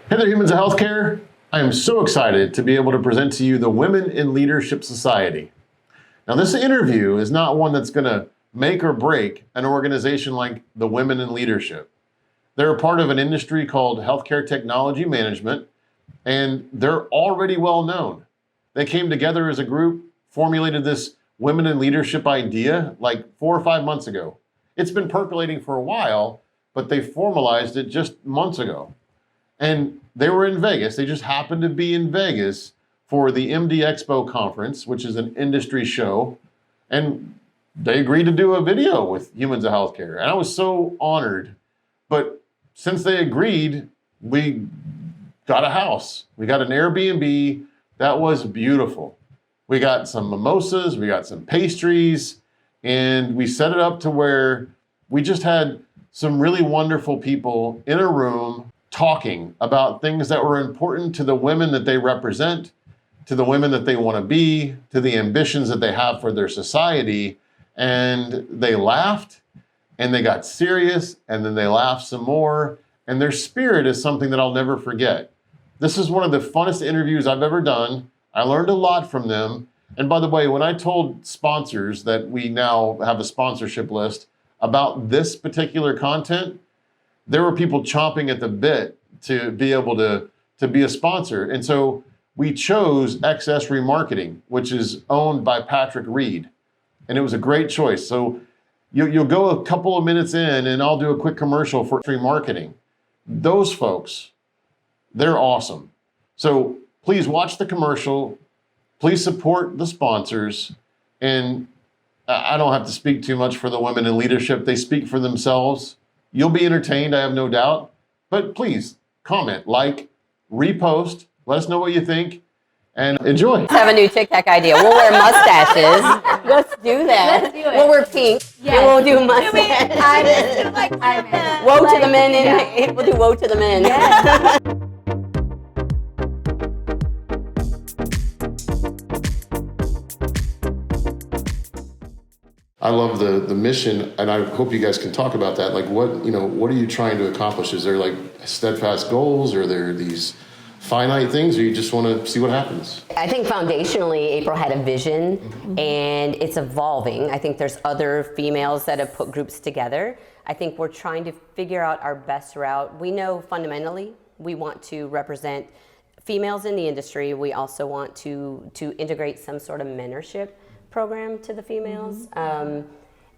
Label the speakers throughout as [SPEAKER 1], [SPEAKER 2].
[SPEAKER 1] Hey there, humans of healthcare. I am so excited to be able to present to you the Women in Leadership Society. Now, this interview is not one that's going to make or break an organization like the Women in Leadership. They're a part of an industry called Healthcare Technology Management, and they're already well known. They came together as a group, formulated this Women in Leadership idea like 4 or 5 months ago. It's been percolating for a while, but they formalized it just months ago. And they were in Vegas. They just happened to be in Vegas for the MD Expo conference, which is an industry show. And they agreed to do a video with Humans of Healthcare. And I was so honored. But since they agreed, we got a house. We got an Airbnb. That was beautiful. We got some mimosas, we got some pastries, and we set it up to where we just had some really wonderful people in a room talking about things that were important to the women that they represent, to the women that they want to be, to the ambitions that they have for their society. And they laughed, and they got serious, and then they laughed some more. And their spirit is something that I'll never forget. This is one of the funnest interviews I've ever done. I learned a lot from them. And by the way, when I told sponsors that we now have a sponsorship list about this particular content, there were people chomping at the bit to be able to be a sponsor. And so we chose XS Remarketing, which is owned by Patrick Reed. And it was a great choice. So you'll go a couple of minutes in and I'll do a quick commercial for remarketing. Those folks, they're awesome. So please watch the commercial. Please support the sponsors. And I don't have to speak too much for the women in leadership. They speak for themselves. You'll be entertained, I have no doubt. But please comment, like, repost, let us know what you think, and enjoy.
[SPEAKER 2] Let's have a new TikTok idea. We'll wear mustaches. Let's do that.
[SPEAKER 3] Let's do it.
[SPEAKER 2] We'll wear pink.
[SPEAKER 3] Yes.
[SPEAKER 2] And we'll do mustaches.
[SPEAKER 3] I just do like
[SPEAKER 2] Woe to the men. And we'll do woe to the men.
[SPEAKER 3] Yes.
[SPEAKER 1] I love the mission, and I hope you guys can talk about that. Like, what are you trying to accomplish? Is there like steadfast goals, or are there these finite things, or you just want to see what happens?
[SPEAKER 2] I think foundationally, April had a vision, and it's evolving. I think there's other females that have put groups together. I think we're trying to figure out our best route. We know fundamentally we want to represent females in the industry. We also want to integrate some sort of mentorship program to the females.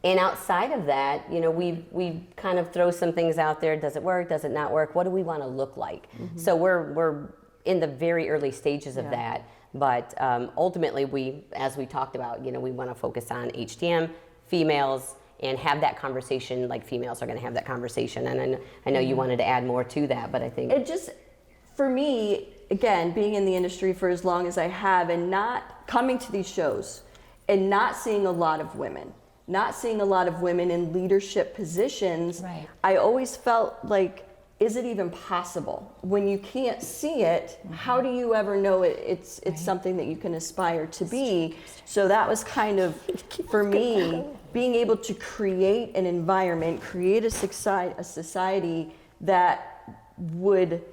[SPEAKER 2] And outside of that, we kind of throw some things out there. Does it work? Does it not work? What do we want to look like? So we're in the very early stages of that. But ultimately, as we talked about, we want to focus on HTM, females, and have that conversation like females are going to have that conversation. And I know you wanted to add more to that, but I think
[SPEAKER 3] it just, for me, again, being in the industry for as long as I have and not coming to these shows and not seeing a lot of women, in leadership positions,
[SPEAKER 2] Right.
[SPEAKER 3] I always felt like, is it even possible? When you can't see it, how do you ever know it's something that you can aspire to be? So that was kind of, for me, being able to create an environment, create a society that would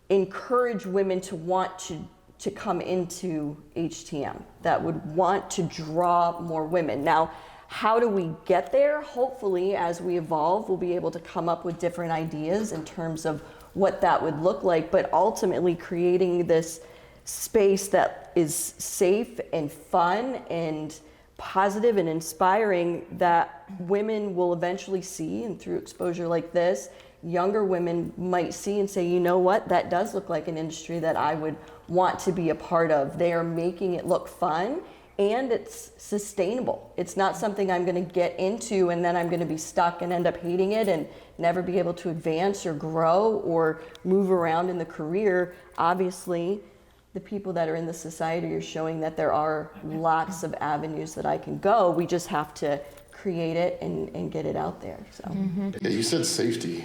[SPEAKER 3] encourage women to want to come into HTM, that would want to draw more women. Now, how do we get there? Hopefully, as we evolve, we'll be able to come up with different ideas in terms of what that would look like, but ultimately creating this space that is safe and fun and positive and inspiring that women will eventually see, and through exposure like this, younger women might see and say, you know what, that does look like an industry that I would want to be a part of. They are making it look fun and it's sustainable. It's not something I'm going to get into and then I'm going to be stuck and end up hating it and never be able to advance or grow or move around in the career. Obviously, the people that are in the society are showing that there are lots of avenues that I can go. We just have to create it and get it out there. So
[SPEAKER 1] Yeah, you said safety.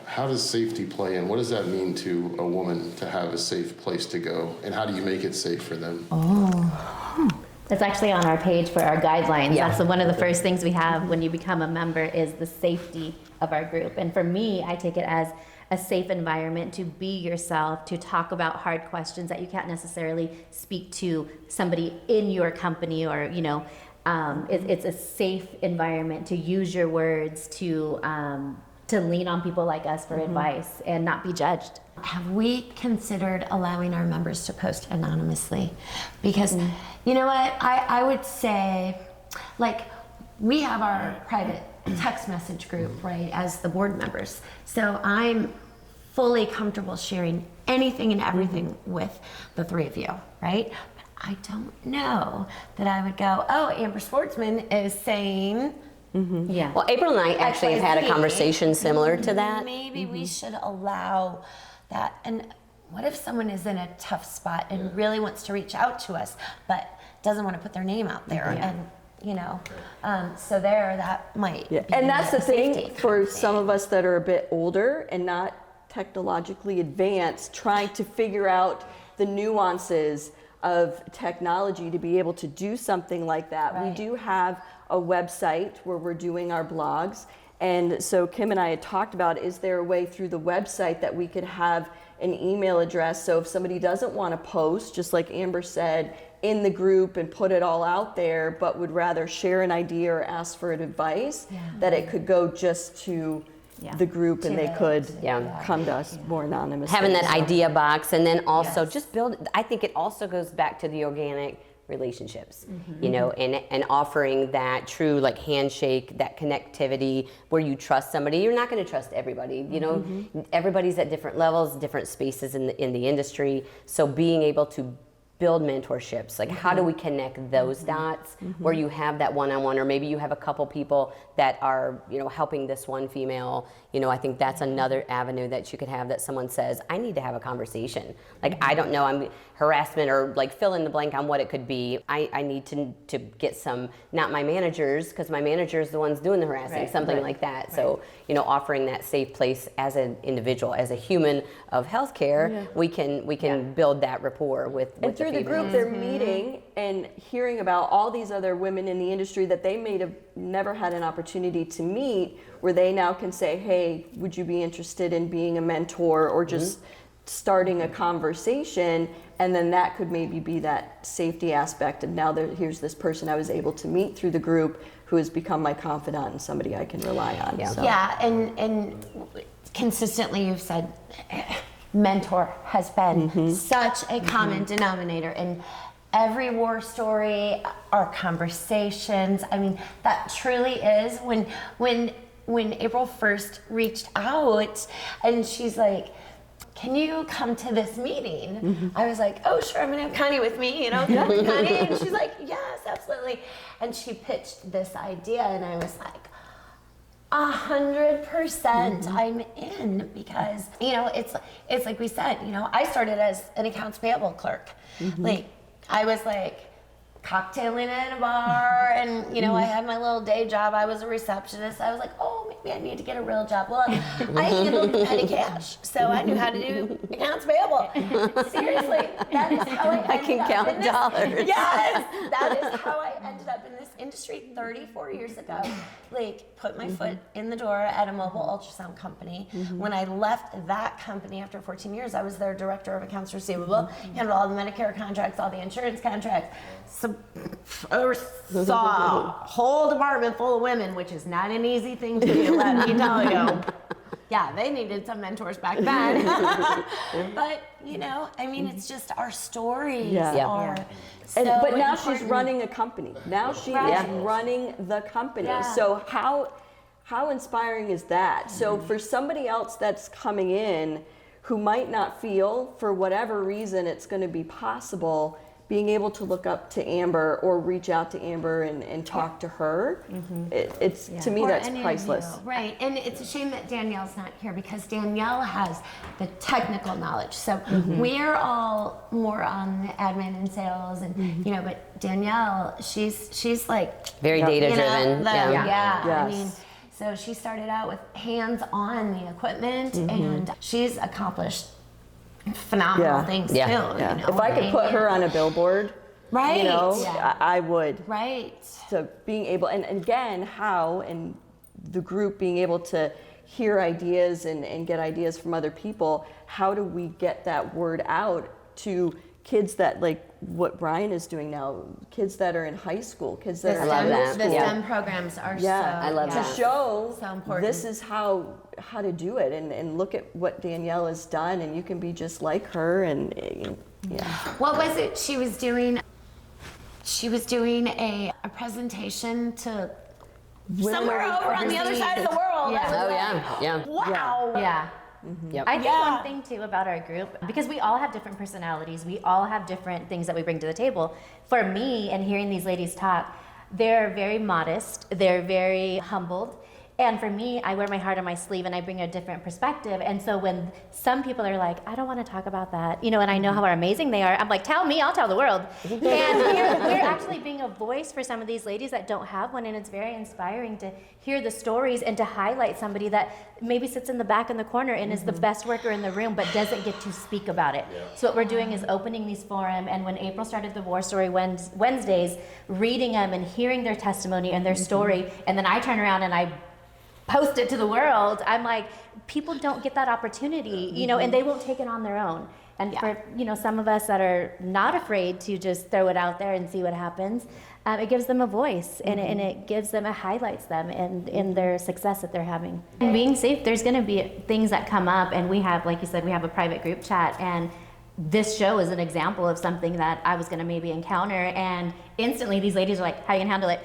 [SPEAKER 1] How does safety play in? What does that mean to a woman to have a safe place to go? And how do you make it safe for them?
[SPEAKER 4] That's actually on our page for our guidelines.
[SPEAKER 2] Yeah.
[SPEAKER 4] That's one of the first things we have when you become a member is the safety of our group. And for me, I take it as a safe environment to be yourself, to talk about hard questions that you can't necessarily speak to somebody in your company, or it's a safe environment to use your words, to lean on people like us for advice and not be judged.
[SPEAKER 5] Have we considered allowing our members to post anonymously? Because you know what, I would say, like, we have our private text message group, right, as the board members. So I'm fully comfortable sharing anything and everything with the three of you, right? But I don't know that I would go, oh, Amber Sportsman is saying,
[SPEAKER 4] Yeah.
[SPEAKER 2] Well, April and I actually have had a
[SPEAKER 5] XYZ.
[SPEAKER 2] conversation similar to that.
[SPEAKER 5] Maybe we should allow that. And what if someone is in a tough spot and really wants to reach out to us, but doesn't want to put their name out there? And so that might be
[SPEAKER 3] And that's the
[SPEAKER 5] a safety
[SPEAKER 3] thing for some of us that are a bit older and not technologically advanced, trying to figure out the nuances of technology to be able to do something like that.
[SPEAKER 5] Right.
[SPEAKER 3] We do have a website where we're doing our blogs. And so Kim and I had talked about, is there a way through the website that we could have an email address? So if somebody doesn't want to post, just like Amber said, in the group and put it all out there, but would rather share an idea or ask for advice, that it could go just to the group and they could come to us more anonymously.
[SPEAKER 2] Having that idea box, and then also just build, I think it also goes back to the organic relationships, and offering that true like handshake, that connectivity where you trust somebody. You're not going to trust everybody, everybody's at different levels, different spaces in the industry. So being able to build mentorships, like how do we connect those dots where you have that one-on-one, or maybe you have a couple people that are helping this one female. I think that's another avenue that you could have, that someone says, I need to have a conversation, like I don't know, I'm harassment, or like fill in the blank on what it could be. I need to get some, not my managers, because my manager is the ones doing the harassing, something like that. So offering that safe place as an individual, as a human of healthcare, we can build that rapport with
[SPEAKER 3] And through the group, they're meeting and hearing about all these other women in the industry that they may have never had an opportunity to meet, where they now can say, hey, would you be interested in being a mentor, or just starting a conversation? And then that could maybe be that safety aspect. And now here's this person I was able to meet through the group who has become my confidant and somebody I can rely on. So.
[SPEAKER 5] Yeah, and consistently you've said mentor has been such a common denominator in every war story, our conversations. I mean, that truly is when April first reached out and she's like, can you come to this meeting? I was like, oh, sure, I'm gonna have Connie with me, Connie. And she's like, yes, absolutely. And she pitched this idea and I was like, 100% I'm in, because, it's like we said, I started as an accounts payable clerk. Like, I was like cocktailing in a bar and, I had my little day job. I was a receptionist. I was like, oh, maybe I need to get a real job. Well, I handled petty cash, so I knew how to do accounts payable. Seriously, that is how I ended up
[SPEAKER 2] count
[SPEAKER 5] in this,
[SPEAKER 2] dollars.
[SPEAKER 5] Yes, that is how I ended up in this industry 34 years ago. Like, put my foot in the door at a mobile ultrasound company. When I left that company after 14 years, I was their director of accounts receivable, handled all the Medicare contracts, all the insurance contracts. So, saw a whole department full of women, which is not an easy thing to do, let me tell you. Yeah, they needed some mentors back then. But, it's just our stories are so
[SPEAKER 3] But now
[SPEAKER 5] important.
[SPEAKER 3] she's running a company. Now she is running the company.
[SPEAKER 5] Yeah.
[SPEAKER 3] So how inspiring is that? So for somebody else that's coming in who might not feel, for whatever reason, it's going to be possible, being able to look up to Amber or reach out to Amber and talk to her, it's to me,
[SPEAKER 5] Or
[SPEAKER 3] that's
[SPEAKER 5] any of
[SPEAKER 3] priceless.
[SPEAKER 5] you. Right, and it's a shame that Danielle's not here, because Danielle has the technical knowledge. So we're all more on the admin and sales, and but Danielle, she's like
[SPEAKER 2] Very data driven.
[SPEAKER 5] Yeah, I
[SPEAKER 3] Yes.
[SPEAKER 5] mean, so she started out with hands-on the equipment, and she's accomplished phenomenal things too.
[SPEAKER 3] Yeah. If I could put her on a billboard,
[SPEAKER 5] Right.
[SPEAKER 3] I would.
[SPEAKER 5] Right.
[SPEAKER 3] So being able, and again, how, and the group being able to hear ideas and get ideas from other people, how do we get that word out to kids that, like what Brian is doing now, kids that are in high school, kids that
[SPEAKER 5] The
[SPEAKER 3] are
[SPEAKER 2] love
[SPEAKER 3] in middle
[SPEAKER 2] that.
[SPEAKER 3] school.
[SPEAKER 5] The STEM programs are
[SPEAKER 3] Yeah,
[SPEAKER 2] I love
[SPEAKER 3] to
[SPEAKER 2] that.
[SPEAKER 3] show
[SPEAKER 5] So important.
[SPEAKER 3] this is how to do it, and look at what Danielle has done, and you can be just like her, and yeah.
[SPEAKER 5] What was it she was doing? She was doing a presentation to somewhere over on the other side of the world.
[SPEAKER 4] Yeah.
[SPEAKER 5] I was
[SPEAKER 2] Oh
[SPEAKER 5] like,
[SPEAKER 2] yeah, yeah.
[SPEAKER 5] wow.
[SPEAKER 4] Yeah.
[SPEAKER 2] Yep.
[SPEAKER 4] I think
[SPEAKER 5] Yeah.
[SPEAKER 4] one thing too about our group, because we all have different personalities, we all have different things that we bring to the table. For me, and hearing these ladies talk, they're very modest, they're very humbled. And for me, I wear my heart on my sleeve and I bring a different perspective. And so when some people are like, I don't want to talk about that, and I know how amazing they are, I'm like, tell me, I'll tell the world. And we're actually being a voice for some of these ladies that don't have one. And it's very inspiring to hear the stories and to highlight somebody that maybe sits in the back in the corner and is the best worker in the room, but doesn't get to speak about it. So what we're doing is opening these forums. And when April started the War Story Wednesdays, reading them and hearing their testimony and their story, and then I turn around and I post it to the world, I'm like, people don't get that opportunity, and they won't take it on their own. And for some of us that are not afraid to just throw it out there and see what happens, it gives them a voice, and it gives them, it highlights them in their success that they're having. And being safe, there's going to be things that come up, and we have, like you said, we have a private group chat, and this show is an example of something that I was going to maybe encounter, and instantly these ladies are like, how are you going to handle it?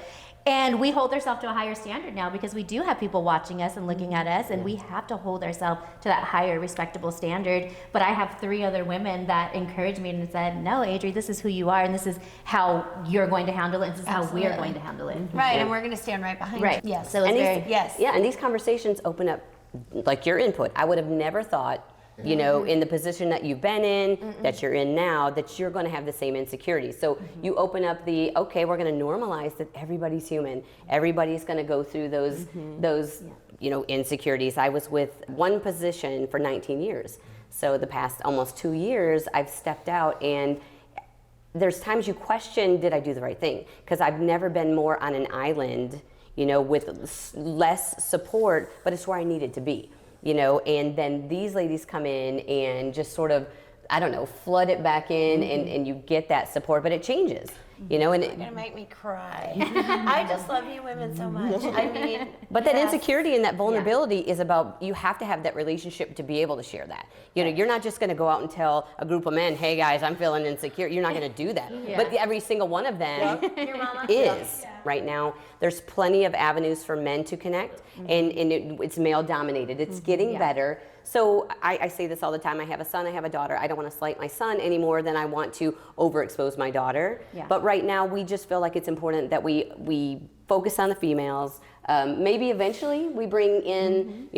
[SPEAKER 4] And we hold ourselves to a higher standard now because we do have people watching us and looking at us, and we have to hold ourselves to that higher respectable standard. But I have 3 other women that encouraged me and said, no, Adri, this is who you are, and this is how you're going to handle it, and this is how we're
[SPEAKER 5] Absolutely.
[SPEAKER 4] going to handle it.
[SPEAKER 5] Right, and we're going to stand right behind
[SPEAKER 4] Right.
[SPEAKER 5] you. Yes.
[SPEAKER 4] So it's
[SPEAKER 2] And
[SPEAKER 4] very,
[SPEAKER 2] these,
[SPEAKER 5] Yes.
[SPEAKER 2] yeah, and these conversations open up, like your input. I would have never thought, in the position that you've been in, that you're in now, that you're going to have the same insecurities. So you open up okay, we're going to normalize that everybody's human. Everybody's going to go through those insecurities. I was with one position for 19 years. So the past almost 2 years, I've stepped out, and there's times you question, did I do the right thing? Because I've never been more on an island, with less support, but it's where I needed to be. And then these ladies come in and just sort of, I don't know, flood it back in, and you get that support, but it changes, and
[SPEAKER 5] You're gonna make me cry. I just love you women so much. I mean,
[SPEAKER 2] but that
[SPEAKER 5] yes.
[SPEAKER 2] insecurity and that vulnerability is about, you have to have that relationship to be able to share that. You're not just going to go out and tell a group of men, hey guys, I'm feeling insecure. You're not going to do that. But every single one of them
[SPEAKER 5] Your mama
[SPEAKER 2] is. Right now, there's plenty of avenues for men to connect, and it's male dominated. It's getting better. So I say this all the time. I have a son, I have a daughter. I don't want to slight my son any more than I want to overexpose my daughter.
[SPEAKER 4] Yeah.
[SPEAKER 2] But right now, we just feel like it's important that we focus on the females. Maybe eventually we bring in,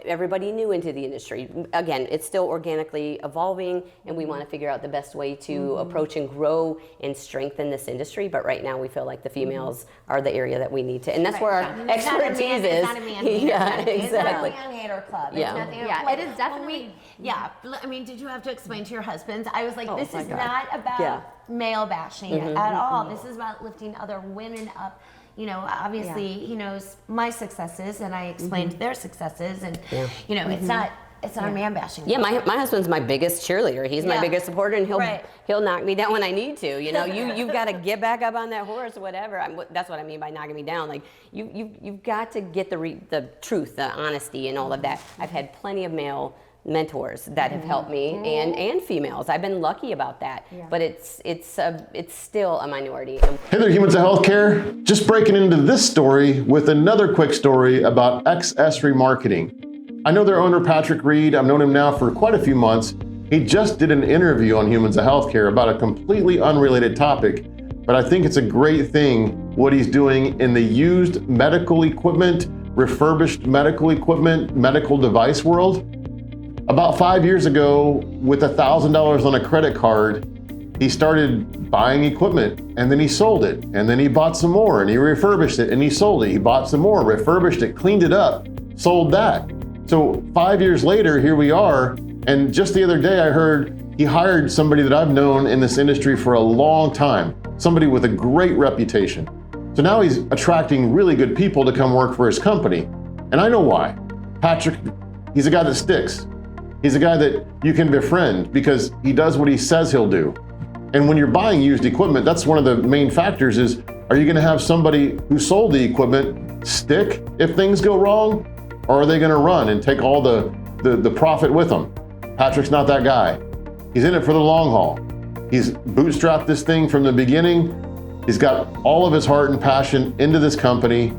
[SPEAKER 2] everybody new into the industry. Again, it's still organically evolving, and we want to figure out the best way to approach and grow and strengthen this industry. But right now, we feel like the females are the area that we need to, and that's where our expertise is.
[SPEAKER 5] It's not a man hater.
[SPEAKER 2] Yeah,
[SPEAKER 5] It's
[SPEAKER 2] exactly.
[SPEAKER 5] not a man hater club.
[SPEAKER 2] Yeah.
[SPEAKER 5] It's nothing.
[SPEAKER 4] Yeah,
[SPEAKER 5] Like,
[SPEAKER 4] it is definitely-
[SPEAKER 5] I mean, did you have to explain to your husbands? I was like, this
[SPEAKER 3] my
[SPEAKER 5] is
[SPEAKER 3] God.
[SPEAKER 5] not about
[SPEAKER 3] Yeah.
[SPEAKER 5] male bashing at all. This is about lifting other women up. Obviously he knows my successes, and I explained their successes, and it's not man bashing.
[SPEAKER 2] Yeah, my husband's my biggest cheerleader. He's my
[SPEAKER 5] Yeah.
[SPEAKER 2] biggest supporter, and
[SPEAKER 5] Right.
[SPEAKER 2] he'll knock me down when I need to. You've got to get back up on that horse, or whatever. That's what I mean by knocking me down. Like you've got to get the truth, the honesty, and all of that. I've had plenty of male mentors that have helped me, and females. I've been lucky about that, but it's still a minority.
[SPEAKER 1] Hey there, humans of healthcare. Just breaking into this story with another quick story about XS Remarketing. I know their owner, Patrick Reed. I've known him now for quite a few months. He just did an interview on Humans of Healthcare about a completely unrelated topic, but I think it's a great thing what he's doing in the used medical equipment, refurbished medical equipment, medical device world. About 5 years ago, with $1,000 on a credit card, he started buying equipment, and then he sold it, and then he bought some more, and he refurbished it, and he sold it. He bought some more, refurbished it, cleaned it up, sold that. So 5 years later, here we are, and just the other day I heard he hired somebody that I've known in this industry for a long time, somebody with a great reputation. So now he's attracting really good people to come work for his company, and I know why. Patrick, he's a guy that sticks. He's a guy that you can befriend because he does what he says he'll do. And when you're buying used equipment, that's one of the main factors is, are you gonna have somebody who sold the equipment stick if things go wrong? Or are they gonna run and take all the profit with them? Patrick's not that guy. He's in it for the long haul. He's bootstrapped this thing from the beginning. He's got all of his heart and passion into this company.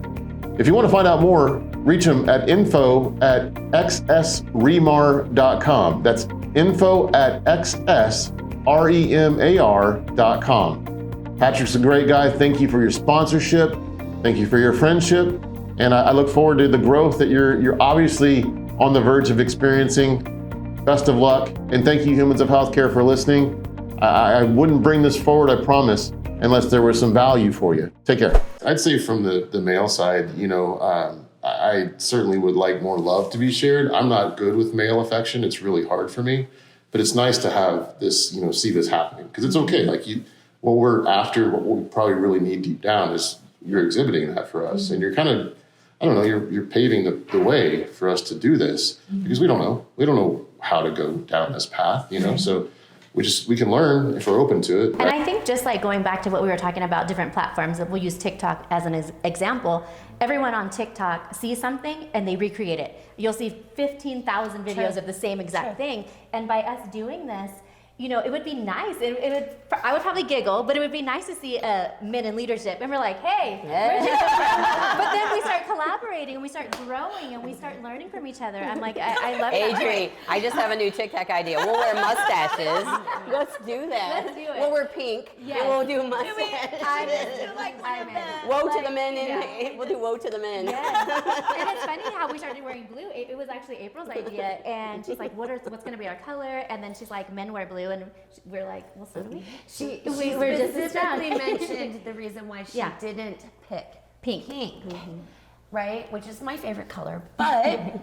[SPEAKER 1] If you wanna find out more, reach him at info@xsremar.com. That's info@xsremar.com. Patrick's a great guy. Thank you for your sponsorship. Thank you for your friendship. And I look forward to the growth that you're obviously on the verge of experiencing. Best of luck. And thank you, Humans of Healthcare, for listening. I wouldn't bring this forward, I promise, unless there was some value for you. Take care. I'd say from the male side, I certainly would like more love to be shared. I'm not good with male affection. It's really hard for me. But it's nice to have this, see this happening. Because it's okay. What we're after, what we probably really need deep down is you're exhibiting that for us. And you're kind of, you're paving the way for us to do this. Because we don't know. We don't know how to go down this path, So we can learn if we're open to it.
[SPEAKER 4] And I think just like going back to what we were talking about, different platforms, we'll use TikTok as an example. Everyone on TikTok sees something and they recreate it. You'll see 15,000 videos of the same exact thing. And by us doing this, it would be nice. I would probably giggle, but it would be nice to see men in leadership. And we're like, hey, where'd you come from? But then we start collaborating and we start growing and we start learning from each other. I'm like, I love that.
[SPEAKER 2] Adri, I just have a new TikTok idea. We'll wear mustaches. Let's do that.
[SPEAKER 4] Let's do it.
[SPEAKER 2] We'll wear pink and we'll do mustaches.
[SPEAKER 4] I just do like
[SPEAKER 2] Woe to the men. We'll do woe to the men.
[SPEAKER 4] Yes. And it's funny how we started wearing blue. It was actually April's idea. And she's like, what's going to be our color? And then she's like, men wear blue. And we're like, well, so do we.
[SPEAKER 5] She
[SPEAKER 4] we're just
[SPEAKER 5] specifically mentioned the reason why she didn't pick
[SPEAKER 4] pink.
[SPEAKER 5] Right? Which is my favorite color, but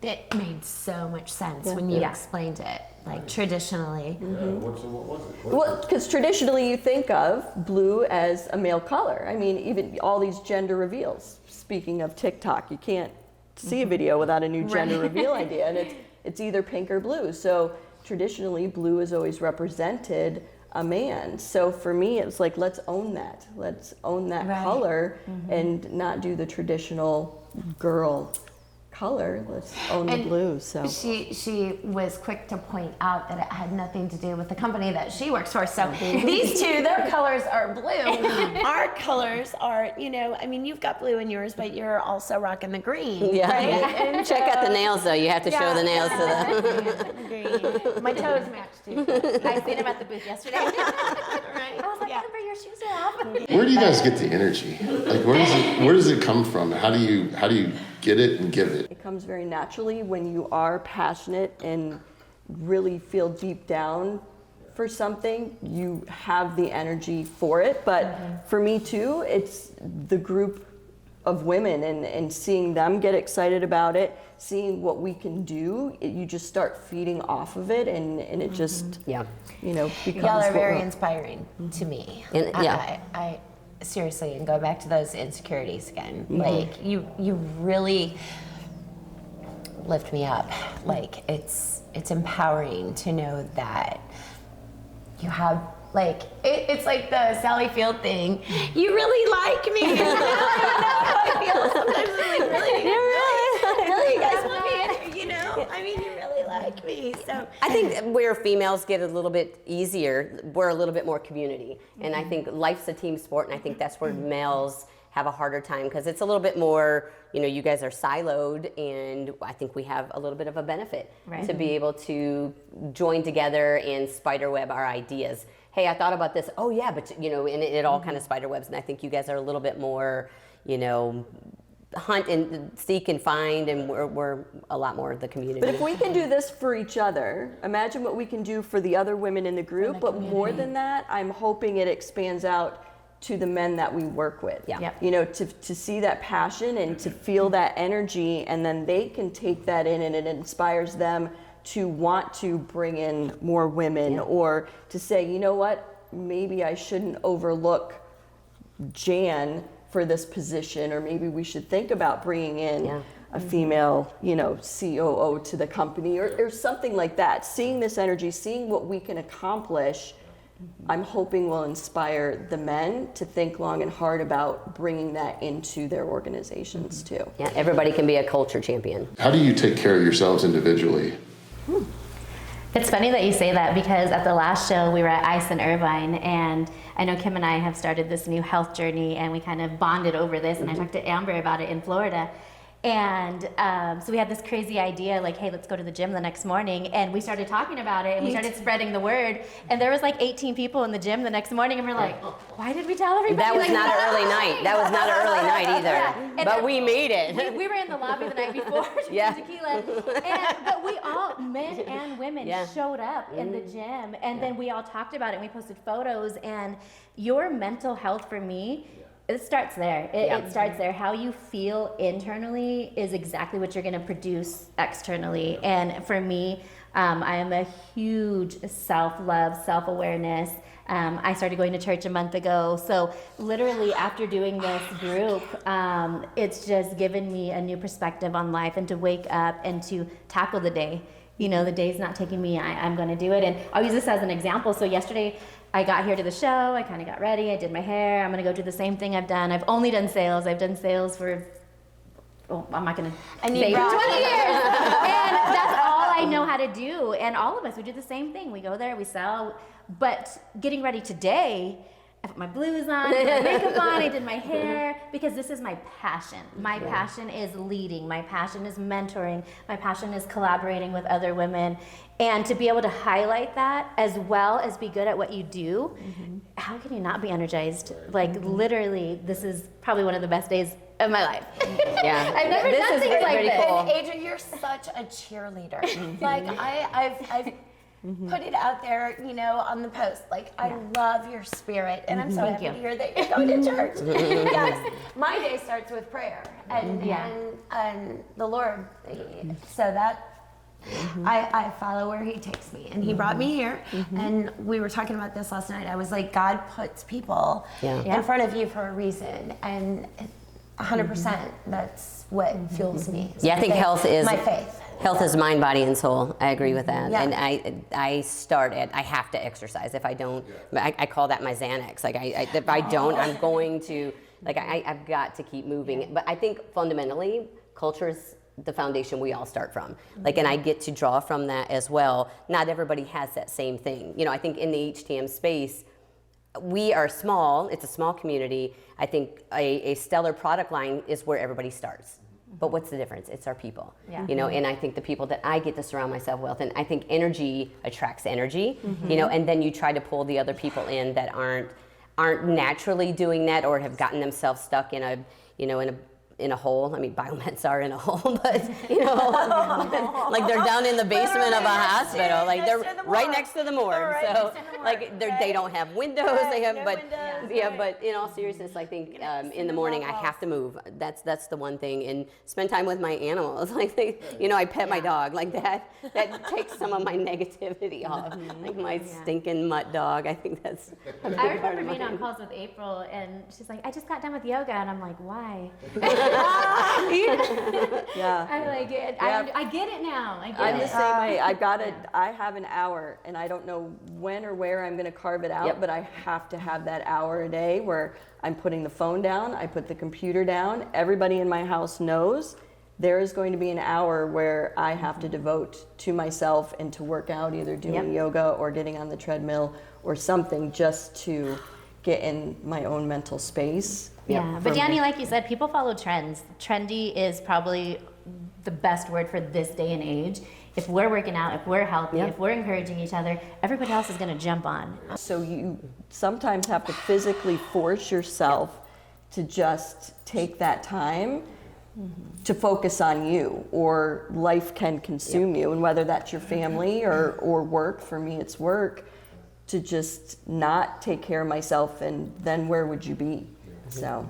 [SPEAKER 5] it made so much sense when you explained it, like traditionally.
[SPEAKER 1] What was it?
[SPEAKER 3] Well, because traditionally you think of blue as a male color. I mean, even all these gender reveals. Speaking of TikTok, you can't see a video without a new gender reveal idea, and it's either pink or blue. So traditionally, blue has always represented a man. So for me, it's like, let's own that. Let's own that color and not do the traditional girl color. Let's own the blue. So
[SPEAKER 5] she was quick to point out that it had nothing to do with the company that she works for. So these two, their colors are blue. Our colors are, you've got blue in yours, but you're also rocking the green.
[SPEAKER 2] Yeah.
[SPEAKER 5] Right? And
[SPEAKER 2] Check out the nails, though. You have to show the nails to them.
[SPEAKER 5] green. My toes match too.
[SPEAKER 4] I seen him at the booth yesterday.
[SPEAKER 5] Right.
[SPEAKER 4] I was like, Amber, your shoes are off.
[SPEAKER 1] Where do you guys get the energy? Where does it come from? How do you get it and give it?
[SPEAKER 3] it comes very naturally when you are passionate and really feel deep down for something. You have the energy for it. But for me too, it's the group of women and seeing them get excited about it, seeing what we can do, you just start feeding off of it, and it just becomes.
[SPEAKER 5] Y'all are very inspiring to me.
[SPEAKER 2] And,
[SPEAKER 5] I seriously, and go back to those insecurities again. Like you really lift me up. Like it's empowering to know that you have. Like, it's like the Sally Field thing. You really like me. I don't know how I feel. Sometimes I'm like, really, you guys want me in here, I mean, you really like me. So
[SPEAKER 2] I think where females get a little bit easier, we're a little bit more community. And I think life's a team sport, and I think that's where males have a harder time because it's a little bit more, you guys are siloed, and I think we have a little bit of a benefit to be able to join together and spiderweb our ideas. Hey, I thought about this. Oh yeah, but and it all kind of spiderwebs, and I think you guys are a little bit more, hunt and seek and find, and we're a lot more of the community.
[SPEAKER 3] But if we can do this for each other, imagine what we can do for the other women in the group. But more than that, I'm hoping it expands out to the men that we work with.
[SPEAKER 2] Yeah.
[SPEAKER 3] To see that passion and to feel that energy, and then they can take that in, and it inspires them to want to bring in more women, or to say, you know what, maybe I shouldn't overlook Jan for this position, or maybe we should think about bringing in a female, COO to the company or something like that. Seeing this energy, seeing what we can accomplish, I'm hoping will inspire the men to think long and hard about bringing that into their organizations too.
[SPEAKER 2] Yeah, everybody can be a culture champion.
[SPEAKER 1] How do you take care of yourselves individually?
[SPEAKER 4] It's funny that you say that, because at the last show we were at ICE in Irvine, and I know Kim and I have started this new health journey, and we kind of bonded over this, and I talked to Amber about it in Florida. And so we had this crazy idea, like, hey, let's go to the gym the next morning. And we started talking about it, and we started spreading the word. And there was like 18 people in the gym the next morning, and we're like, why did we tell everybody?
[SPEAKER 2] That was
[SPEAKER 4] like,
[SPEAKER 2] not an early night. That was not an early night either.
[SPEAKER 4] Yeah.
[SPEAKER 2] But we made it.
[SPEAKER 4] We were in the lobby the night before drinking
[SPEAKER 2] Yeah.
[SPEAKER 4] tequila. But we all, men and women, showed up in the gym. And then we all talked about it, and we posted photos. And your mental health, for me, it starts there. It starts there. How you feel internally is exactly what you're going to produce externally. And for me, I am a huge self-love, self-awareness. I started going to church a month ago. So literally after doing this group, it's just given me a new perspective on life, and to wake up and to tackle the day. The day's not taking me, I'm going to do it. And I'll use this as an example. So yesterday, I got here to the show, I kind of got ready, I did my hair, I'm gonna go do the same thing I've done. I've only done sales. I've done sales for, I'm not gonna say 20 years. And that's all I know how to do. And all of us, we do the same thing. We go there, we sell. But getting ready today, I put my blues on, I put my makeup on, I did my hair, because this is my passion. My passion is leading, my passion is mentoring, my passion is collaborating with other women. And to be able to highlight that as well as be good at what you do, how can you not be energized? Like literally, this is probably one of the best days of my life.
[SPEAKER 2] Yeah.
[SPEAKER 4] I've never done things like
[SPEAKER 2] pretty
[SPEAKER 4] this.
[SPEAKER 2] cool.
[SPEAKER 5] And Adrian, you're such a cheerleader. Like I've put it out there, on the post. Like, I love your spirit, and I'm so happy to hear that you're going to church. Yes, my day starts with prayer and the Lord. So that I follow where He takes me, and He brought me here. And we were talking about this last night. I was like, God puts people in front of you for a reason, and 100%. That's what fuels me.
[SPEAKER 2] Yeah, I think health is
[SPEAKER 5] my faith.
[SPEAKER 2] Health is mind, body, and soul. I agree with that.
[SPEAKER 5] Yeah.
[SPEAKER 2] And I have to exercise. If I don't, I call that my Xanax. Like if I don't, I'm going to, I've got to keep moving. But I think fundamentally, culture is the foundation we all start from. And I get to draw from that as well. Not everybody has that same thing. I think in the HTM space, we are small. It's a small community. I think a stellar product line is where everybody starts. But what's the difference? It's our people, and I think the people that I get to surround myself with, and I think energy attracts energy, and then you try to pull the other people in that aren't naturally doing that or have gotten themselves stuck in a hole. I mean, biomeds are in a hole, but like they're down in the basement of a hospital, like they're right next to the morgue. So they don't have windows. They have, but in all seriousness, I think in the morning I have to move. That's the one thing, and spend time with my animals. I pet my dog. Like that takes some of my negativity off. Like my stinking mutt dog. I think that's.
[SPEAKER 4] I remember being on calls with April, and she's like, I just got done with yoga, and I'm like, why?
[SPEAKER 3] Yeah.
[SPEAKER 4] I like it. I get it now.
[SPEAKER 3] I'm the same way. I have an hour, and I don't know when or where I'm going to carve it out, but I have to have that hour a day where I'm putting the phone down, I put the computer down. Everybody in my house knows there is going to be an hour where I have to devote to myself and to work out, either doing yoga or getting on the treadmill or something, just to get in my own mental space.
[SPEAKER 4] Yeah, but Danny, like you said, people follow trends. Trendy is probably the best word for this day and age. If we're working out, if we're healthy, if we're encouraging each other, everybody else is going to jump on.
[SPEAKER 3] So you sometimes have to physically force yourself to just take that time to focus on you, or life can consume you, and whether that's your family or work. For me, it's work. To just not take care of myself, and then where would you be? So,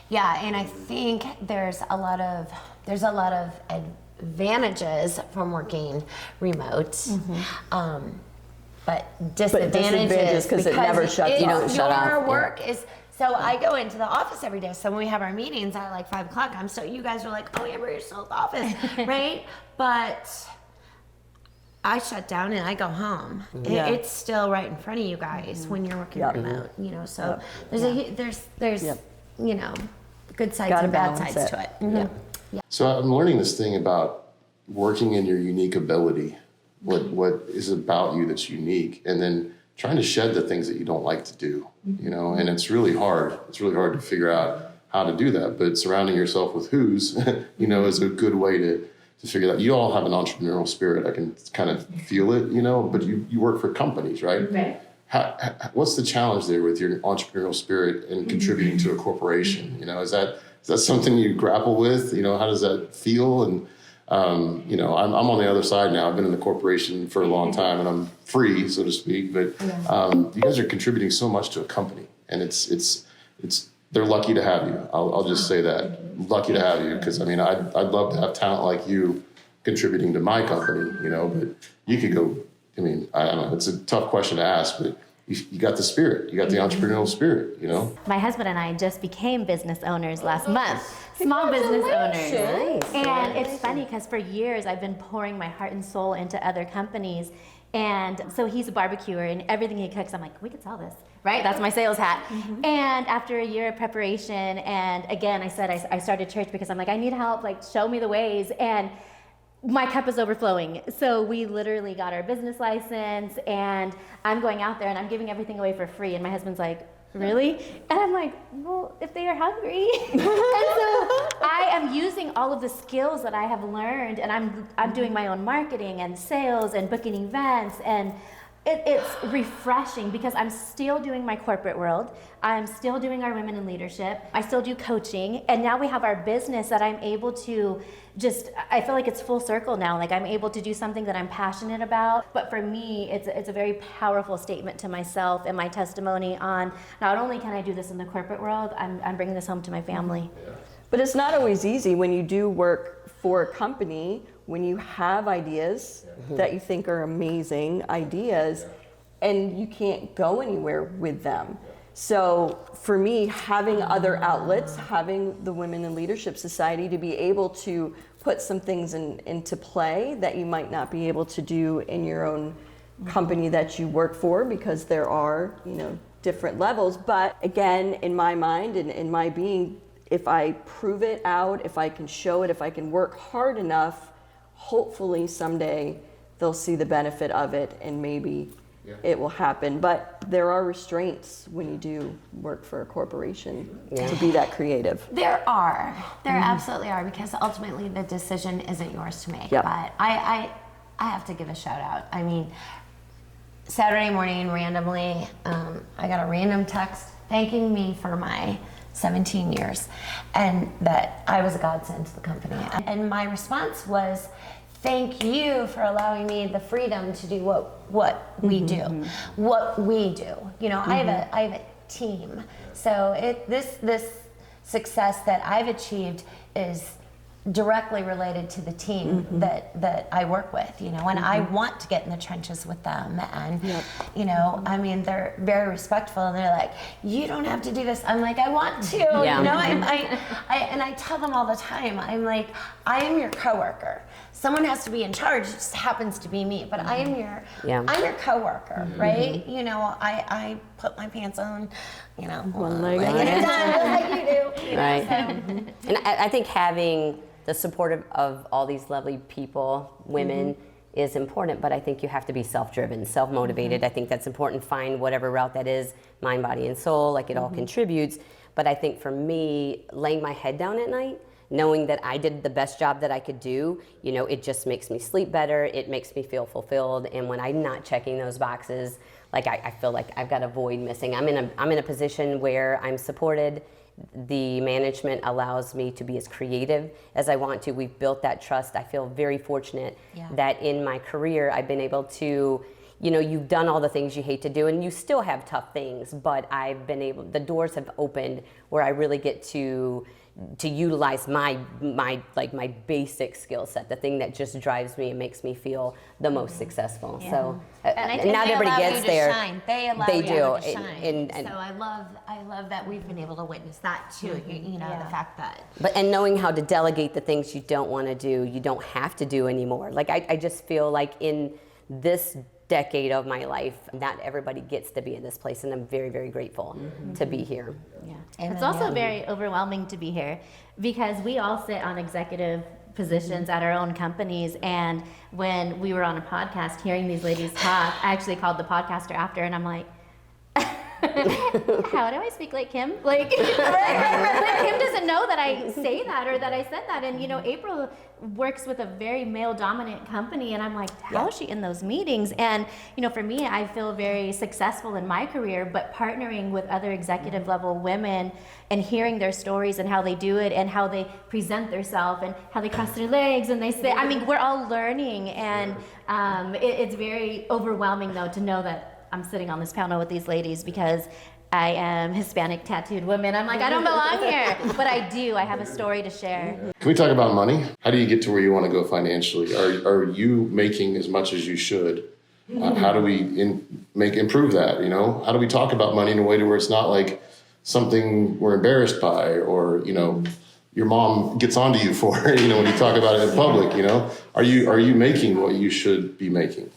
[SPEAKER 5] yeah, and I think there's a lot of advantages from working remote, but disadvantages
[SPEAKER 3] because it never shuts off.
[SPEAKER 5] Your work is So I go into the office every day. So when we have our meetings at like 5 o'clock, you guys are like, oh, Amber, you're still at the office, right? But I shut down and I go home.
[SPEAKER 3] Yeah.
[SPEAKER 5] It's still right in front of you guys when you're working
[SPEAKER 3] Yeah.
[SPEAKER 5] remote, you know. So
[SPEAKER 3] Yeah.
[SPEAKER 5] there's
[SPEAKER 3] Yep.
[SPEAKER 5] you know, good sides
[SPEAKER 3] Gotta
[SPEAKER 5] and bad
[SPEAKER 3] balance
[SPEAKER 5] sides
[SPEAKER 3] it.
[SPEAKER 5] to it. Yeah.
[SPEAKER 1] So I'm learning this thing about working in your unique ability, what is about you that's unique, and then trying to shed the things that you don't like to do, you know, and it's really hard. It's really hard to figure out how to do that, but surrounding yourself with who's, you know, is a good way to figure that. You all have an entrepreneurial spirit. I can kind of feel it, you know, but you work for companies, right?
[SPEAKER 5] Right.
[SPEAKER 1] What's the challenge there with your entrepreneurial spirit and contributing to a corporation? You know, is that something you grapple with? You know, how does that feel? And you know, I'm on the other side now. I've been in the corporation for a long time, and I'm free, so to speak. But you guys are contributing so much to a company, and it's they're lucky to have you. I'll just say that, lucky to have you, because I mean, I'd love to have talent like you contributing to my company. You know, but you could go. I mean, I don't know. It's a tough question to ask, but you got the spirit. You got the entrepreneurial spirit, you know?
[SPEAKER 4] My husband and I just became business owners last month. Small business owners.
[SPEAKER 2] Nice.
[SPEAKER 4] And it's funny because for years I've been pouring my heart and soul into other companies. And so he's a barbecuer, and everything he cooks, I'm like, we could sell this, right? That's my sales hat. And after a year of preparation, and again, I said I started church because I'm like, I need help, like show me the ways. And my cup is overflowing. So we literally got our business license, and I'm going out there and I'm giving everything away for free. And my husband's like, really? And I'm like, well, if they are hungry. And so I am using all of the skills that I have learned, and I'm doing my own marketing and sales and booking events, and it's refreshing because I'm still doing my corporate world. I'm still doing our women in leadership. I still do coaching. And now we have our business that I'm able to I feel like it's full circle now. Like I'm able to do something that I'm passionate about. But for me, it's a very powerful statement to myself and my testimony on not only can I do this in the corporate world, I'm bringing this home to my family.
[SPEAKER 3] But it's not always easy when you do work for a company, when you have ideas that you think are amazing ideas, and you can't go anywhere with them. So for me, having other outlets, having the Women in Leadership Society to be able to put some things into play that you might not be able to do in your own company that you work for, because there are, you know, different levels. But again, in my mind and in my being, if I prove it out, if I can show it, if I can work hard enough, hopefully someday they'll see the benefit of it and maybe it will happen. But there are restraints when you do work for a corporation to be that creative.
[SPEAKER 5] There absolutely are, because ultimately the decision isn't yours to make.
[SPEAKER 3] Yep.
[SPEAKER 5] But I have to give a shout out. I mean, Saturday morning randomly, I got a random text thanking me for my 17 years and that I was a godsend to the company. And my response was, thank you for allowing me the freedom to do what we do, what we do. You know, I have a team. So this success that I've achieved is directly related to the team that I work with, you know, and I want to get in the trenches with them. And, you know, I mean, they're very respectful, and they're like, you don't have to do this. I'm like, I want to, you know, and I tell them all the time, I'm like, I am your coworker. Someone has to be in charge. It just happens to be me, but I am I'm your coworker, right? You know, I put my pants on, you know,
[SPEAKER 3] One leg
[SPEAKER 5] like,
[SPEAKER 3] on
[SPEAKER 5] just like you do. You know,
[SPEAKER 2] Right.
[SPEAKER 5] so.
[SPEAKER 2] And I think having the support of all these lovely people, women, is important, but I think you have to be self-driven, self-motivated. I think that's important. Find whatever route that is, mind, body, and soul, like it all contributes. But I think for me, laying my head down at night, knowing that I did the best job that I could do, you know, it just makes me sleep better. It makes me feel fulfilled. And when I'm not checking those boxes, like I feel like I've got a void missing. I'm in a position where I'm supported. The management allows me to be as creative as I want to. We've built that trust. I feel very fortunate that in my career I've been able to, you know, you've done all the things you hate to do, and you still have tough things, but the doors have opened where I really get to utilize my basic skill set, the thing that just drives me and makes me feel the most successful. So
[SPEAKER 5] And I think
[SPEAKER 2] not
[SPEAKER 5] they
[SPEAKER 2] everybody
[SPEAKER 5] allow
[SPEAKER 2] gets
[SPEAKER 5] you to
[SPEAKER 2] there.
[SPEAKER 5] shine. They allow
[SPEAKER 2] They
[SPEAKER 5] you
[SPEAKER 2] do.
[SPEAKER 5] to shine.
[SPEAKER 2] And
[SPEAKER 5] so I love that we've been able to witness that too. You know, the fact that.
[SPEAKER 2] and knowing how to delegate the things you don't want to do, you don't have to do anymore. Like I just feel like in this decade of my life, not everybody gets to be in this place, and I'm very, very grateful to be here.
[SPEAKER 4] Yeah. It's also very overwhelming to be here because we all sit on executive positions at our own companies. And when we were on a podcast hearing these ladies talk, I actually called the podcaster after, and I'm like, how do I speak like Kim? Like, Kim doesn't know that I say that or that I said that. And, you know, April works with a very male dominant company, and I'm like, how is she in those meetings? And, you know, for me, I feel very successful in my career, but partnering with other executive level women and hearing their stories and how they do it and how they present themselves and how they cross their legs and they say, I mean, we're all learning. And it's very overwhelming, though, to know that I'm sitting on this panel with these ladies because I am Hispanic tattooed woman. I'm like, I don't belong here, but I do. I have a story to share.
[SPEAKER 1] Can we talk about money? How do you get to where you want to go financially? Are you making as much as you should? How do we improve that? You know, how do we talk about money in a way to where it's not like something we're embarrassed by, or, you know, your mom gets onto you for, you know, when you talk about it in public? You know, are you making what you should be making?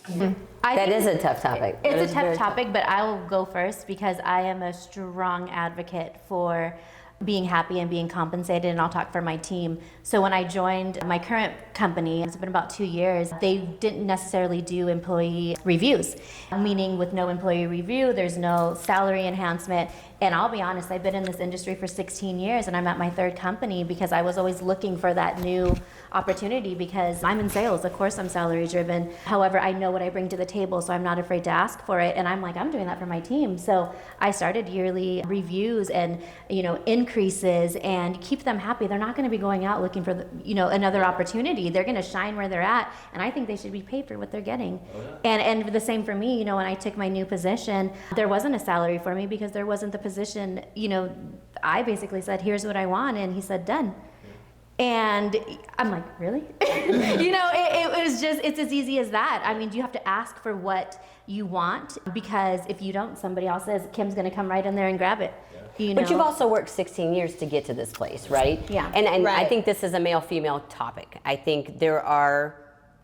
[SPEAKER 2] That is a tough topic.
[SPEAKER 4] It's a tough topic, but I will go first because I am a strong advocate for being happy and being compensated, and I'll talk for my team. So when I joined my current company, it's been about 2 years, they didn't necessarily do employee reviews, meaning with no employee review, there's no salary enhancement. And I'll be honest, I've been in this industry for 16 years and I'm at my third company because I was always looking for that new opportunity because I'm in sales. Of course I'm salary driven. However, I know what I bring to the table, so I'm not afraid to ask for it. And I'm like, I'm doing that for my team. So I started yearly reviews and, you know, increases and keep them happy. They're not going to be going out looking for, another opportunity. They're going to shine where they're at. And I think they should be paid for what they're getting. And the same for me, when I took my new position, there wasn't a salary for me because there wasn't the position. I basically said, here's what I want. And he said, done. And I'm like, really? It was just, it's as easy as that. I mean, you have to ask for what you want because if you don't, somebody else says, Kim's going to come right in there and grab it.
[SPEAKER 2] But you've also worked 16 years to get to this place, right?
[SPEAKER 4] Yeah.
[SPEAKER 2] And
[SPEAKER 3] Right.
[SPEAKER 2] I think this is a male-female topic. I think there are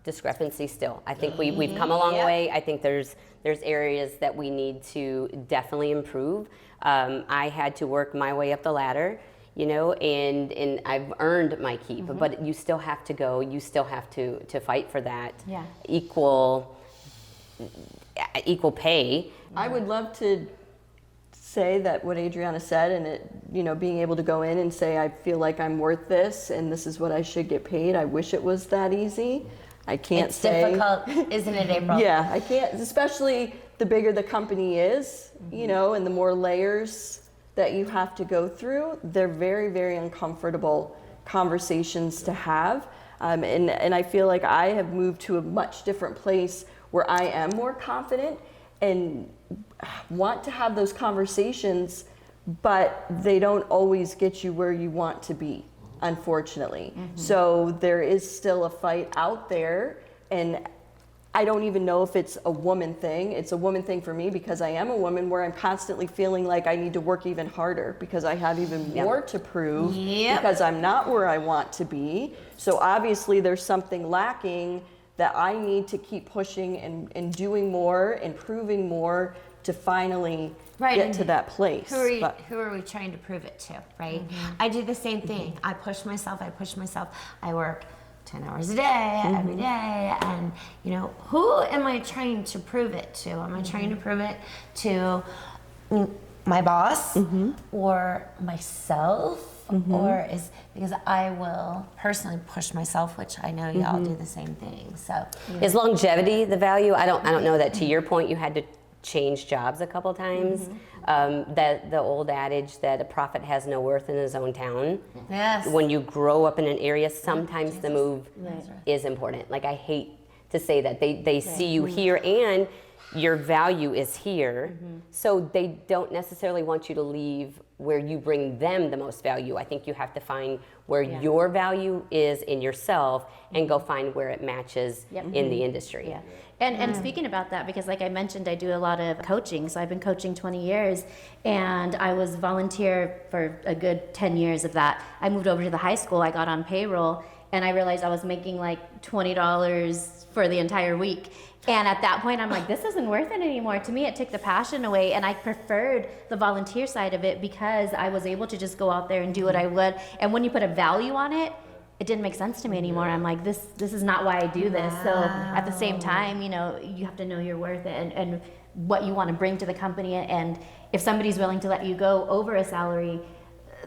[SPEAKER 2] discrepancies still. I think we've come a long way. I think there's areas that we need to definitely improve. I had to work my way up the ladder, and I've earned my keep, but you still have to go, you still have to fight for that equal pay.
[SPEAKER 3] I would love to say that what Adriana said, and it, being able to go in and say, I feel like I'm worth this and this is what I should get paid. I wish it was that easy. I can't
[SPEAKER 5] It's
[SPEAKER 3] say.
[SPEAKER 5] difficult, isn't it, April?
[SPEAKER 3] Yeah, I can't, especially the bigger the company is, and the more layers that you have to go through. They're very, very uncomfortable conversations to have. And I feel like I have moved to a much different place where I am more confident and want to have those conversations, but they don't always get you where you want to be, unfortunately. So there is still a fight out there, and I don't even know if it's a woman thing. It's a woman thing for me because I am a woman, where I'm constantly feeling like I need to work even harder because I have even more to prove because I'm not where I want to be. So obviously there's something lacking that I need to keep pushing and doing more and proving more to finally get to that place.
[SPEAKER 5] Who are we trying to prove it to, right? I do the same thing. I push myself. I work 10 hours a day, every day, and who am I trying to prove it to? Am I trying to prove it to my boss or myself? Or is because I will personally push myself, which I know y'all do the same thing. So
[SPEAKER 2] Is longevity the value? I don't know that, to your point, you had to change jobs a couple times. That the old adage that a prophet has no worth in his own town.
[SPEAKER 5] yes,
[SPEAKER 2] When you grow up in an area, sometimes the move is important. Like, I hate to say that. They see you here, and your value is here. So they don't necessarily want you to leave where you bring them the most value. I think you have to find where your value is in yourself and go find where it matches in the industry.
[SPEAKER 4] Yeah. And speaking about that, because like I mentioned, I do a lot of coaching. So I've been coaching 20 years, and I was volunteer for a good 10 years of that. I moved over to the high school, I got on payroll, and I realized I was making like $20 for the entire week. And at that point, I'm like, this isn't worth it anymore. To me, it took the passion away, and I preferred the volunteer side of it because I was able to just go out there and do what I would. And when you put a value on it, it didn't make sense to me anymore. I'm like, this is not why I do this. So at the same time, you know, you have to know your worth and what you want to bring to the company. And if somebody's willing to let you go over a salary,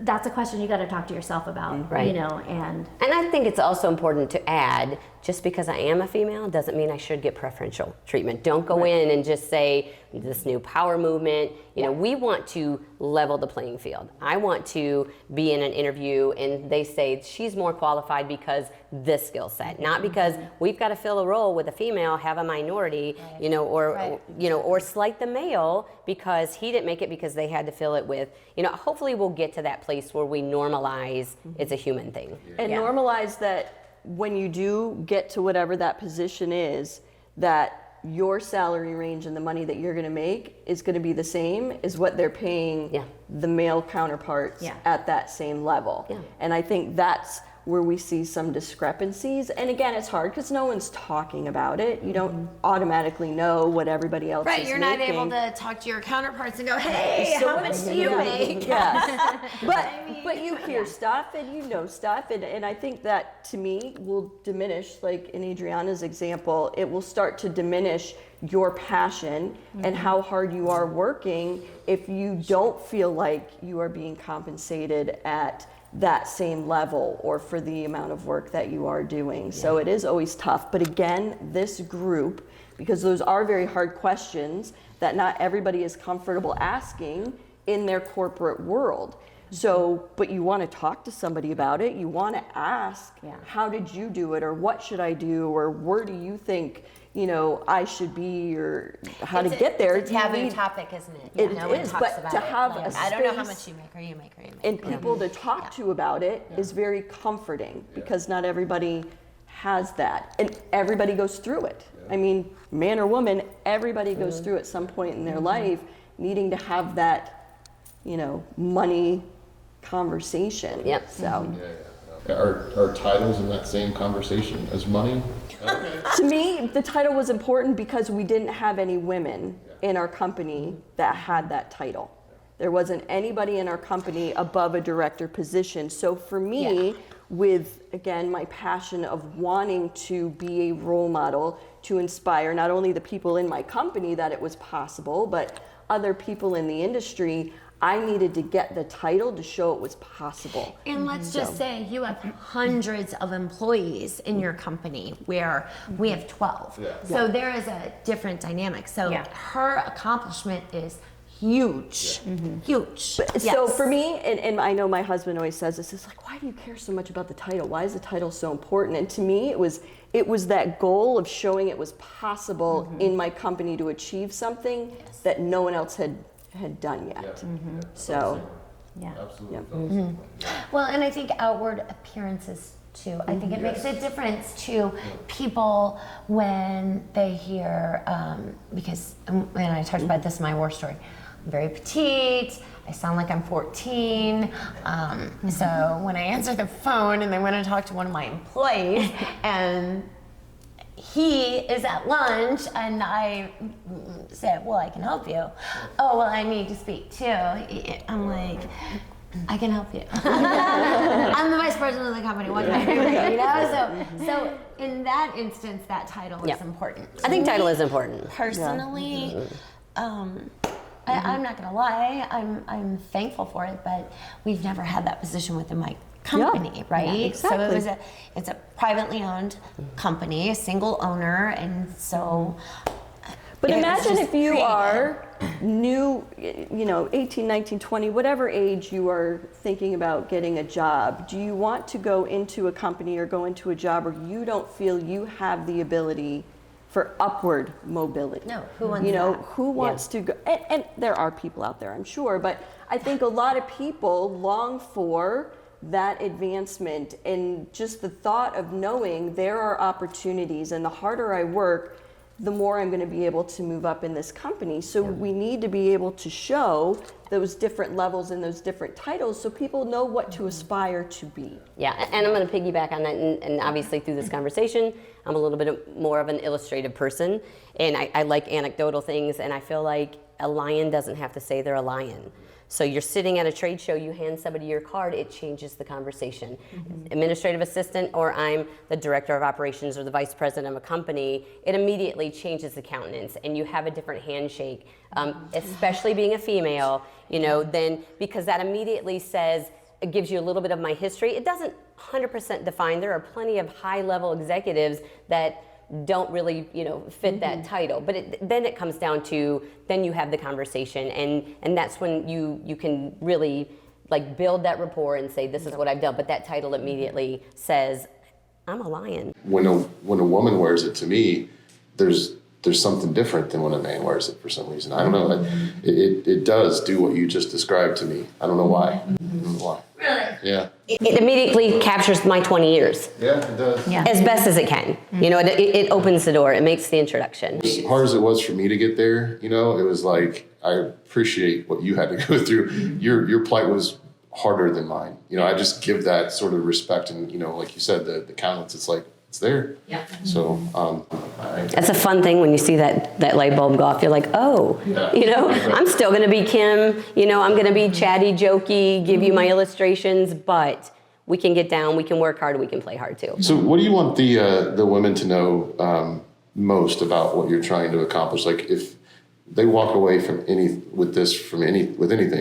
[SPEAKER 4] that's a question you got to talk to yourself about,
[SPEAKER 2] Right.
[SPEAKER 4] you know, and
[SPEAKER 2] I think it's also important to add, just because I am a female doesn't mean I should get preferential treatment. Don't go in and just say this new power movement. You know, we want to level the playing field. I want to be in an interview and they say she's more qualified because this skill set, not because we've got to fill a role with a female, have a minority, you know, or you know, or slight the male because he didn't make it because they had to fill it with, you know. Hopefully we'll get to that place where we normalize it's a human thing.
[SPEAKER 3] And normalize that when you do get to whatever that position is, that your salary range and the money that you're going to make is going to be the same as what they're paying the male counterparts at that same level. And I think that's where we see some discrepancies. And again, it's hard because no one's talking about it. You don't automatically know what everybody else
[SPEAKER 5] Right,
[SPEAKER 3] is
[SPEAKER 5] you're
[SPEAKER 3] making.
[SPEAKER 5] not able to talk to your counterparts and go, hey,
[SPEAKER 3] So
[SPEAKER 5] how much do you make?
[SPEAKER 3] Yes. But you hear stuff and you know stuff, and I think that to me will diminish, like in Adriana's example, it will start to diminish your passion and how hard you are working if you don't feel like you are being compensated at that same level or for the amount of work that you are doing. So it is always tough. But again, this group, because those are very hard questions that not everybody is comfortable asking in their corporate world. So, but you want to talk to somebody about it. You want to ask, how did you do it? Or what should I do? Or where do you think, you know, I should be, or how to get there?
[SPEAKER 5] It's a taboo topic, isn't it?
[SPEAKER 3] It
[SPEAKER 5] no one
[SPEAKER 3] is,
[SPEAKER 5] talks
[SPEAKER 3] but
[SPEAKER 5] about
[SPEAKER 3] to
[SPEAKER 5] it.
[SPEAKER 3] have a
[SPEAKER 5] I don't know how
[SPEAKER 3] space
[SPEAKER 5] much you make, or you make, or you make.
[SPEAKER 3] and people to talk to about it is very comforting because not everybody has that, and everybody goes through it. I mean, man or woman, everybody goes through at some point in their life needing to have that, you know, money conversation. So
[SPEAKER 1] Are titles in that same conversation as money?
[SPEAKER 3] to me, the title was important because we didn't have any women in our company that had that title. There wasn't anybody in our company above a director position. So for me, with, again, my passion of wanting to be a role model to inspire not only the people in my company that it was possible, but other people in the industry, I needed to get the title to show it was possible.
[SPEAKER 5] And let's just say you have hundreds of employees in your company where we have 12. So there is a different dynamic. So her accomplishment is huge, huge.
[SPEAKER 3] So for me, and I know my husband always says this, it's like, why do you care so much about the title? Why is the title so important? And to me, it was that goal of showing it was possible in my company to achieve something that no one else had done yet. So,
[SPEAKER 1] Absolutely.
[SPEAKER 5] Well, and I think outward appearances too. I think it makes a difference to people when they hear, because, and I talked about this in my war story, I'm very petite, I sound like I'm 14, so when I answer the phone and they want to talk to one of my employees and he is at lunch and I said, well, I can help you. Oh, well, I need to speak too. I'm like, I can help you. I'm the vice president of the company. What can I do for you? You know? So in that instance, that title is important.
[SPEAKER 2] I think title is important.
[SPEAKER 5] Personally, I'm not gonna lie, I'm thankful for it, but we've never had that position within my company, right?
[SPEAKER 3] exactly.
[SPEAKER 5] So it's a privately owned company, a single owner, and so.
[SPEAKER 3] but
[SPEAKER 5] it was
[SPEAKER 3] imagine
[SPEAKER 5] just
[SPEAKER 3] if you
[SPEAKER 5] created.
[SPEAKER 3] are new, you know, 18, 19, 20, whatever age you are thinking about getting a job, do you want to go into a company or go into a job where you don't feel you have the ability for upward mobility.
[SPEAKER 5] No, who wants
[SPEAKER 3] You know,
[SPEAKER 5] that?
[SPEAKER 3] who wants to go, and there are people out there, I'm sure, but I think a lot of people long for that advancement and just the thought of knowing there are opportunities, and the harder I work, the more I'm going to be able to move up in this company. So we need to be able to show those different levels and those different titles so people know what to aspire to be.
[SPEAKER 2] Yeah, and I'm going to piggyback on that, and obviously through this conversation, I'm a little bit more of an illustrative person, and I like anecdotal things, and I feel like a lion doesn't have to say they're a lion. So you're sitting at a trade show, you hand somebody your card, it changes the conversation. Administrative assistant, or I'm the director of operations or the vice president of a company, it immediately changes the countenance, and you have a different handshake, especially being a female, you know, then because that immediately says, it gives you a little bit of my history. It doesn't 100% define. There are plenty of high-level executives that don't really, you know, fit that title. But then it comes down to, then you have the conversation, and that's when you can really like build that rapport and say, this is what I've done. But that title immediately says, I'm a lion.
[SPEAKER 1] When a woman wears it, to me, there's something different than when a man wears it for some reason. I don't know. It does do what you just described to me. I don't know why. I don't know why.
[SPEAKER 5] Really?
[SPEAKER 1] Yeah.
[SPEAKER 2] It immediately captures my 20 years.
[SPEAKER 1] Yeah, it does.
[SPEAKER 4] Yeah.
[SPEAKER 2] As best as it can. You know, it opens the door. It makes the introduction.
[SPEAKER 1] As hard as it was for me to get there, you know, it was like, I appreciate what you had to go through. Your plight was harder than mine. You know, I just give that sort of respect, and, you know, like you said, the countenance, it's like, it's there.
[SPEAKER 5] Yeah.
[SPEAKER 1] So,
[SPEAKER 2] That's a fun thing when you see that light bulb go off. You're like, oh, you know, I'm still going to be Kim. You know, I'm going to be chatty, jokey, give you my illustrations, but we can get down, we can work hard, we can play hard too.
[SPEAKER 1] So what do you want the women to know most about what you're trying to accomplish? Like, if they walk away from anything,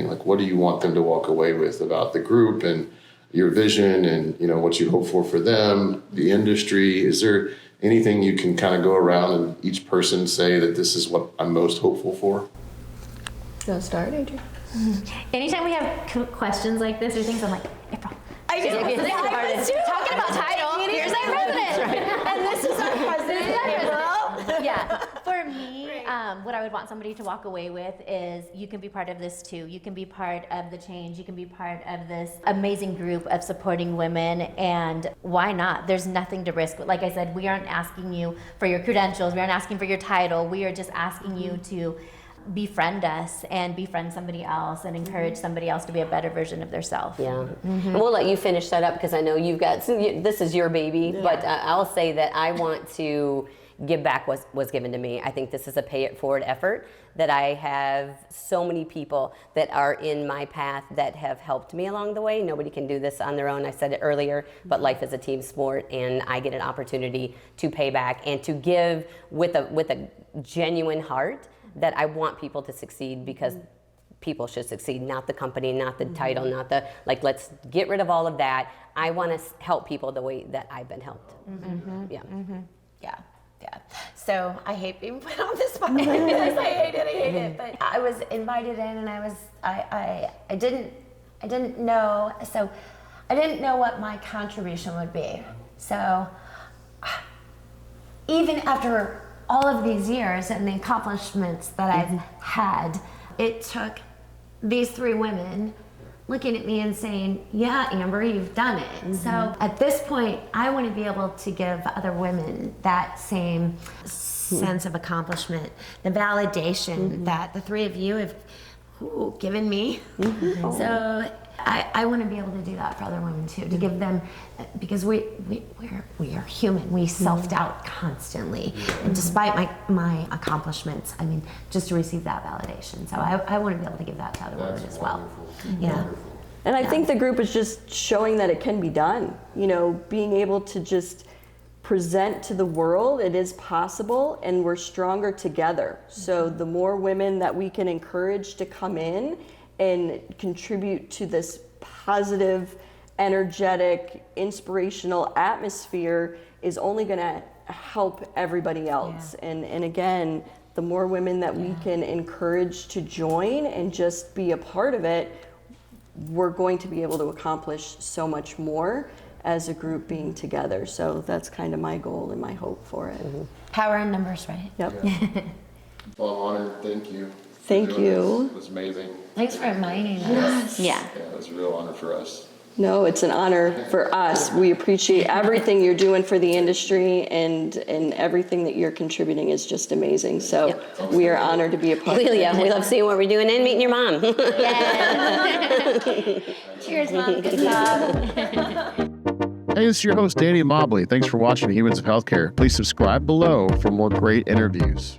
[SPEAKER 1] like, what do you want them to walk away with about the group and your vision, and, you know, what you hope for them, the industry? Is there anything you can kind of go around and each person say that this is what I'm most hopeful for?
[SPEAKER 3] You want to start, Adrian?
[SPEAKER 4] Anytime we have questions like this or things, I'm like, April.
[SPEAKER 5] I do. I was talking about title. Here's our president. And this is our president, April.
[SPEAKER 4] Yeah. For me, what I would want somebody to walk away with is, you can be part of this too. You can be part of the change. You can be part of this amazing group of supporting women, and why not? There's nothing to risk. Like I said, we aren't asking you for your credentials. We aren't asking for your title. We are just asking you to befriend us and befriend somebody else and encourage somebody else to be a better version of themselves.
[SPEAKER 2] Yeah, and we'll let you finish that up because I know you've got, this is your baby, but I'll say that I want to give back what was given to me. I think this is a pay it forward effort, that I have so many people that are in my path that have helped me along the way. Nobody can do this on their own. I said it earlier, but life is a team sport, and I get an opportunity to pay back and to give with a genuine heart, that I want people to succeed, because people should succeed, not the company, not the title, not the, like, let's get rid of all of that. I want to help people the way that I've been helped. Yeah.
[SPEAKER 5] Yeah. So I hate being put on the spot because I hate it. But I was invited in, and I didn't know. So I didn't know what my contribution would be. So even after all of these years and the accomplishments that I've had, it took these three women looking at me and saying, yeah, Amber, you've done it. So at this point, I want to be able to give other women that same sense of accomplishment, the validation that the three of you have given me. So I want to be able to do that for other women too, to give them, because we are human. We self-doubt constantly, and despite my accomplishments, I mean, just to receive that validation. So I want to be able to give that to other women as well. Yeah.
[SPEAKER 3] And I think the group is just showing that it can be done. You know, being able to just present to the world it is possible, and we're stronger together. So the more women that we can encourage to come in and contribute to this positive, energetic, inspirational atmosphere is only going to help everybody else. And again, the more women that we can encourage to join and just be a part of it, we're going to be able to accomplish so much more. as a group being together. So that's kind of my goal and my hope for it.
[SPEAKER 5] Power in numbers, right?
[SPEAKER 3] Yep.
[SPEAKER 1] Well, I'm honored. Thank you. for
[SPEAKER 3] Thank
[SPEAKER 1] doing
[SPEAKER 3] you.
[SPEAKER 1] this. It was amazing.
[SPEAKER 5] Thanks for reminding us.
[SPEAKER 4] Yeah.
[SPEAKER 1] Yeah, it was a real honor for us.
[SPEAKER 3] No, it's an honor for us. We appreciate everything you're doing for the industry, and everything that you're contributing is just amazing. So we are honored to be a part of it.
[SPEAKER 2] Yeah, we love seeing what we're doing and meeting your mom.
[SPEAKER 5] Cheers, Mom. Good job.
[SPEAKER 1] Hey, this is your host, Danny Mobley. Thanks for watching Humans of Healthcare. Please subscribe below for more great interviews.